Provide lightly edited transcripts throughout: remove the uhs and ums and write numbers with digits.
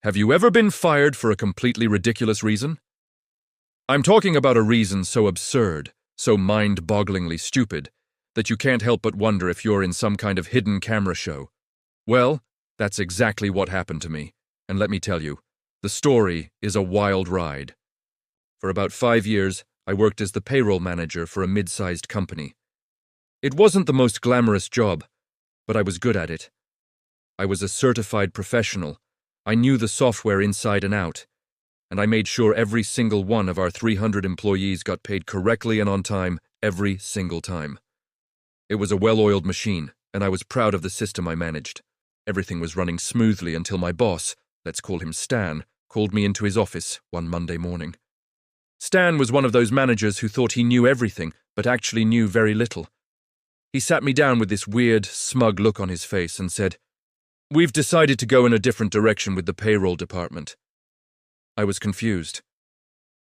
Have you ever been fired for a completely ridiculous reason? I'm talking about a reason so absurd, so mind-bogglingly stupid, that you can't help but wonder if you're in some kind of hidden camera show. Well, that's exactly what happened to me, and let me tell you, the story is a wild ride. For about 5 years, I worked as the payroll manager for a mid-sized company. It wasn't the most glamorous job, but I was good at it. I was a certified professional. I knew the software inside and out, and I made sure every single one of our 300 employees got paid correctly and on time every single time. It was a well-oiled machine, and I was proud of the system I managed. Everything was running smoothly until my boss, let's call him Stan, called me into his office one Monday morning. Stan was one of those managers who thought he knew everything, but actually knew very little. He sat me down with this weird, smug look on his face and said, "We've decided to go in a different direction with the payroll department." I was confused.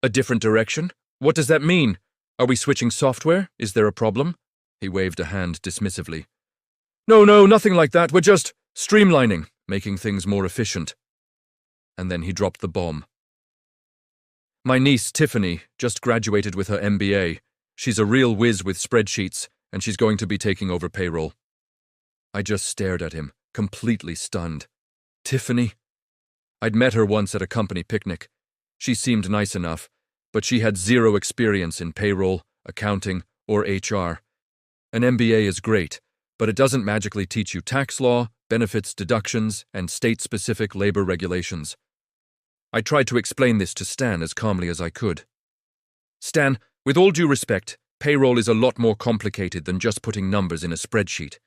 A different direction? What does that mean? Are we switching software? Is there a problem? He waved a hand dismissively. No, nothing like that. We're just streamlining, making things more efficient. And then he dropped the bomb. My niece, Tiffany, just graduated with her MBA. She's a real whiz with spreadsheets, and she's going to be taking over payroll. I just stared at him, completely stunned. Tiffany? I'd met her once at a company picnic. She seemed nice enough, but she had zero experience in payroll, accounting, or HR. An MBA is great, but it doesn't magically teach you tax law, benefits deductions, and state-specific labor regulations. I tried to explain this to Stan as calmly as I could. Stan, with all due respect, payroll is a lot more complicated than just putting numbers in a spreadsheet.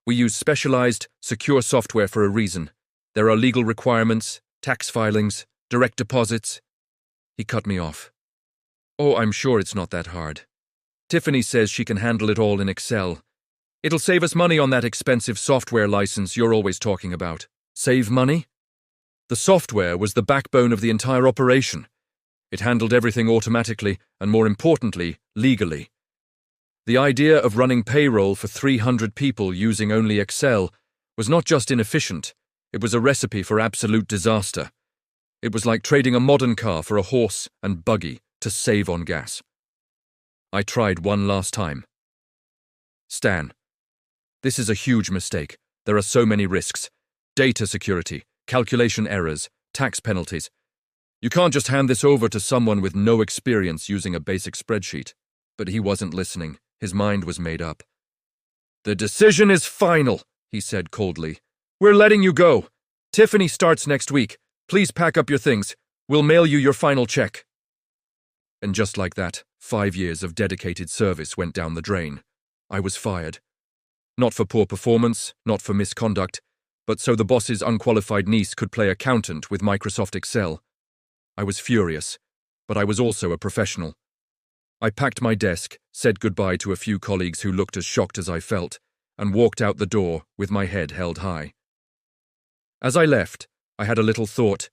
We use specialized, secure software for a reason. There are legal requirements, tax filings, direct deposits. He cut me off. Oh, I'm sure it's not that hard. Tiffany says she can handle it all in Excel. It'll save us money on that expensive software license you're always talking about. Save money? The software was the backbone of the entire operation. It handled everything automatically and, more importantly, legally. The idea of running payroll for 300 people using only Excel was not just inefficient, it was a recipe for absolute disaster. It was like trading a modern car for a horse and buggy to save on gas. I tried one last time. Stan, this is a huge mistake. There are so many risks. Data security, calculation errors, tax penalties. You can't just hand this over to someone with no experience using a basic spreadsheet. But he wasn't listening. His mind was made up. The decision is final, he said coldly. We're letting you go. Tiffany starts next week. Please pack up your things. We'll mail you your final check. And just like that, 5 years of dedicated service went down the drain. I was fired. Not for poor performance, not for misconduct, but so the boss's unqualified niece could play accountant with Microsoft Excel. I was furious, but I was also a professional. I packed my desk, said goodbye to a few colleagues who looked as shocked as I felt, and walked out the door with my head held high. As I left, I had a little thought.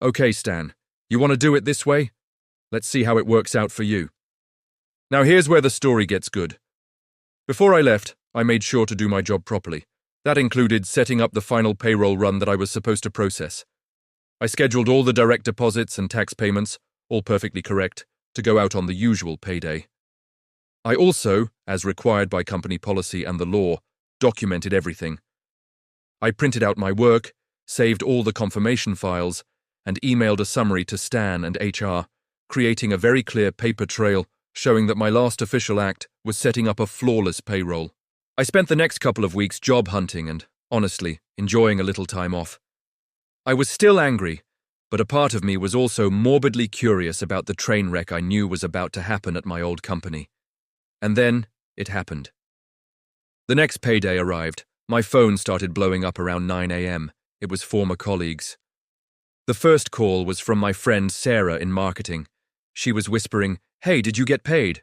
Okay, Stan, you want to do it this way? Let's see how it works out for you. Now here's where the story gets good. Before I left, I made sure to do my job properly. That included setting up the final payroll run that I was supposed to process. I scheduled all the direct deposits and tax payments, all perfectly correct, to go out on the usual payday. I also, as required by company policy and the law, documented everything. I printed out my work, saved all the confirmation files, and emailed a summary to Stan and HR, creating a very clear paper trail showing that my last official act was setting up a flawless payroll. I spent the next couple of weeks job hunting and, honestly, enjoying a little time off. I was still angry, but a part of me was also morbidly curious about the train wreck I knew was about to happen at my old company. And then, it happened. The next payday arrived. My phone started blowing up around 9 a.m. It was former colleagues. The first call was from my friend Sarah in marketing. She was whispering, "Hey, did you get paid?"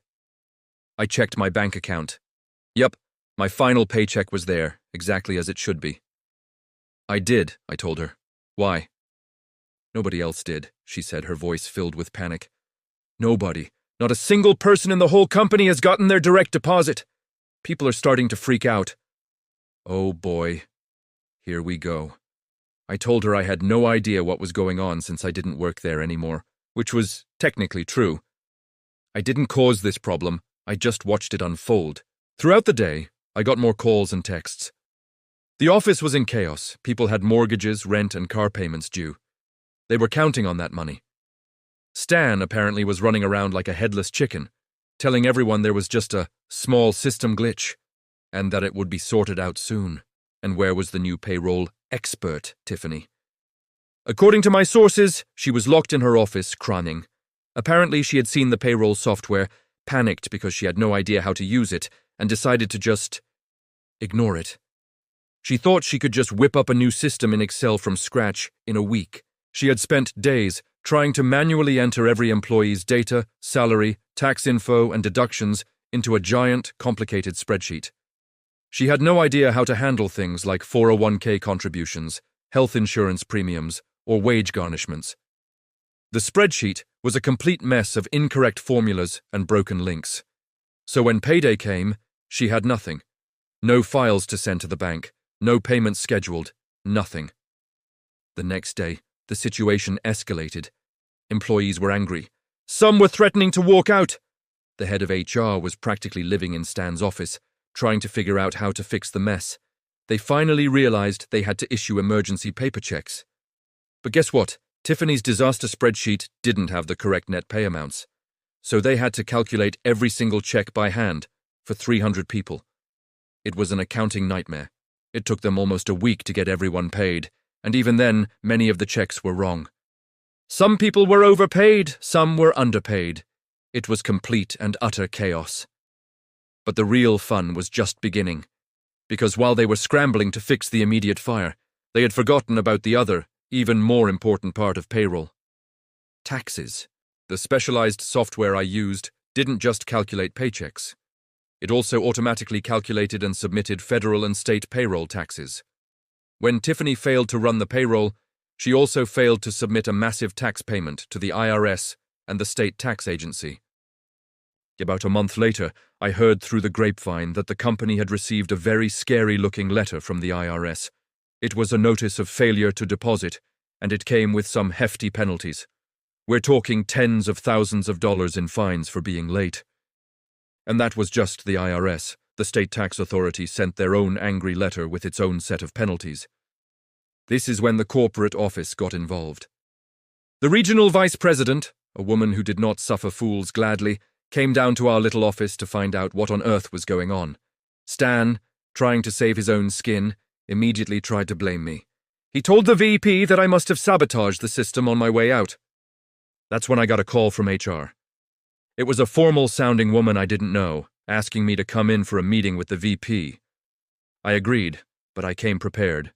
I checked my bank account. Yup, my final paycheck was there, exactly as it should be. I did, I told her. Why? Nobody else did, she said, her voice filled with panic. Nobody, not a single person in the whole company has gotten their direct deposit. People are starting to freak out. Oh boy, here we go. I told her I had no idea what was going on since I didn't work there anymore, which was technically true. I didn't cause this problem, I just watched it unfold. Throughout the day, I got more calls and texts. The office was in chaos. People had mortgages, rent, and car payments due. They were counting on that money. Stan apparently was running around like a headless chicken, telling everyone there was just a small system glitch, and that it would be sorted out soon. And where was the new payroll expert, Tiffany? According to my sources, she was locked in her office, crying. Apparently she had seen the payroll software, panicked because she had no idea how to use it, and decided to just ignore it. She thought she could just whip up a new system in Excel from scratch in a week. She had spent days trying to manually enter every employee's data, salary, tax info, and deductions into a giant, complicated spreadsheet. She had no idea how to handle things like 401k contributions, health insurance premiums, or wage garnishments. The spreadsheet was a complete mess of incorrect formulas and broken links. So when payday came, she had nothing. No files to send to the bank, no payments scheduled, nothing. The next day, the situation escalated. Employees were angry. Some were threatening to walk out. The head of HR was practically living in Stan's office, trying to figure out how to fix the mess. They finally realized they had to issue emergency paper checks. But guess what? Tiffany's disaster spreadsheet didn't have the correct net pay amounts. So they had to calculate every single check by hand for 300 people. It was an accounting nightmare. It took them almost a week to get everyone paid, and even then, many of the checks were wrong. Some people were overpaid, some were underpaid. It was complete and utter chaos. But the real fun was just beginning, because while they were scrambling to fix the immediate fire, they had forgotten about the other, even more important part of payroll. Taxes. The specialized software I used didn't just calculate paychecks. It also automatically calculated and submitted federal and state payroll taxes. When Tiffany failed to run the payroll, she also failed to submit a massive tax payment to the IRS and the state tax agency. About a month later, I heard through the grapevine that the company had received a very scary-looking letter from the IRS. It was a notice of failure to deposit, and it came with some hefty penalties. We're talking tens of thousands of dollars in fines for being late. And that was just the IRS. The state tax authority sent their own angry letter with its own set of penalties. This is when the corporate office got involved. The regional vice president, a woman who did not suffer fools gladly, came down to our little office to find out what on earth was going on. Stan, trying to save his own skin, immediately tried to blame me. He told the VP that I must have sabotaged the system on my way out. That's when I got a call from HR. It was a formal-sounding woman I didn't know, asking me to come in for a meeting with the VP. I agreed, but I came prepared.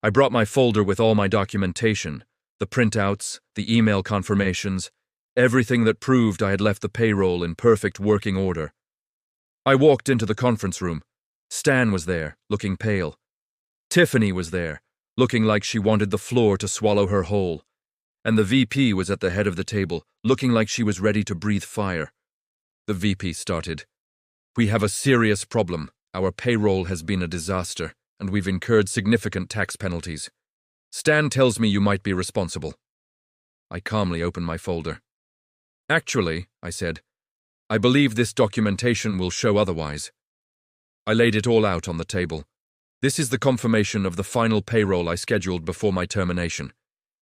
I brought my folder with all my documentation, the printouts, the email confirmations, everything that proved I had left the payroll in perfect working order. I walked into the conference room. Stan was there, looking pale. Tiffany was there, looking like she wanted the floor to swallow her whole. And the VP was at the head of the table, looking like she was ready to breathe fire. The VP started. "We have a serious problem. Our payroll has been a disaster, and we've incurred significant tax penalties. Stan tells me you might be responsible." I calmly opened my folder. "Actually," I said, "I believe this documentation will show otherwise." I laid it all out on the table. This is the confirmation of the final payroll I scheduled before my termination.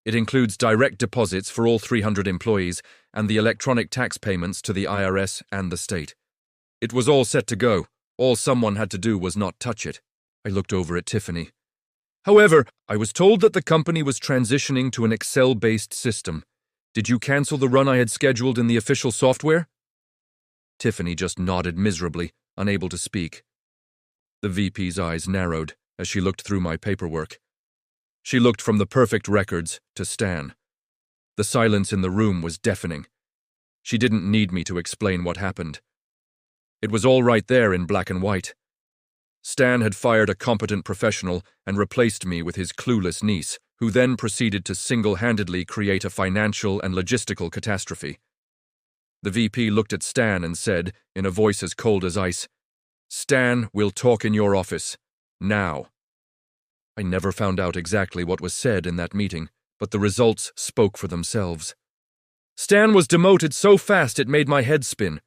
It includes direct deposits for all 300 employees and the electronic tax payments to the IRS and the state. It was all set to go. All someone had to do was not touch it. I looked over at Tiffany. "However, I was told that the company was transitioning to an Excel-based system. Did you cancel the run I had scheduled in the official software?" Tiffany just nodded miserably, unable to speak. The VP's eyes narrowed as she looked through my paperwork. She looked from the perfect records to Stan. The silence in the room was deafening. She didn't need me to explain what happened. It was all right there in black and white. Stan had fired a competent professional and replaced me with his clueless niece, who then proceeded to single-handedly create a financial and logistical catastrophe. The VP looked at Stan and said, in a voice as cold as ice, "Stan, we'll talk in your office. Now." I never found out exactly what was said in that meeting, but the results spoke for themselves. Stan was demoted so fast it made my head spin.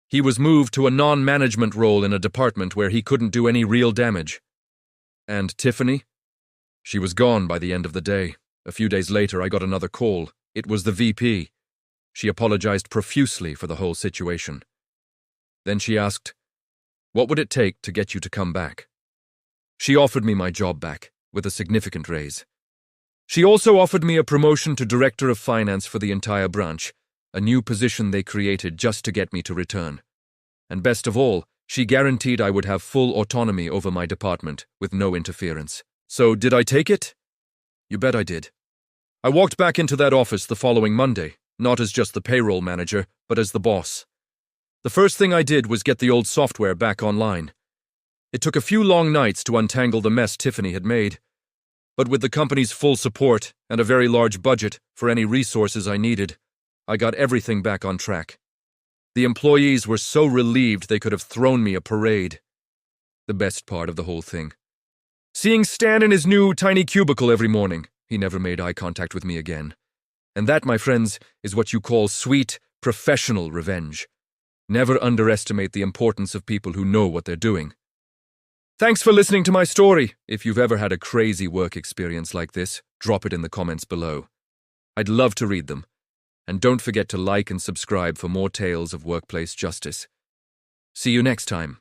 He was moved to a non-management role in a department where he couldn't do any real damage. And Tiffany? She was gone by the end of the day. A few days later, I got another call. It was the VP. She apologized profusely for the whole situation. Then she asked, "What would it take to get you to come back?" She offered me my job back, with a significant raise. She also offered me a promotion to Director of Finance for the entire branch, a new position they created just to get me to return. And best of all, she guaranteed I would have full autonomy over my department, with no interference. So, did I take it? You bet I did. I walked back into that office the following Monday, not as just the payroll manager, but as the boss. The first thing I did was get the old software back online. It took a few long nights to untangle the mess Tiffany had made, but with the company's full support and a very large budget for any resources I needed, I got everything back on track. The employees were so relieved they could have thrown me a parade. The best part of the whole thing. Seeing Stan in his new tiny cubicle every morning, he never made eye contact with me again. And that, my friends, is what you call sweet, professional revenge. Never underestimate the importance of people who know what they're doing. Thanks for listening to my story. If you've ever had a crazy work experience like this, drop it in the comments below. I'd love to read them. And don't forget to like and subscribe for more tales of workplace justice. See you next time.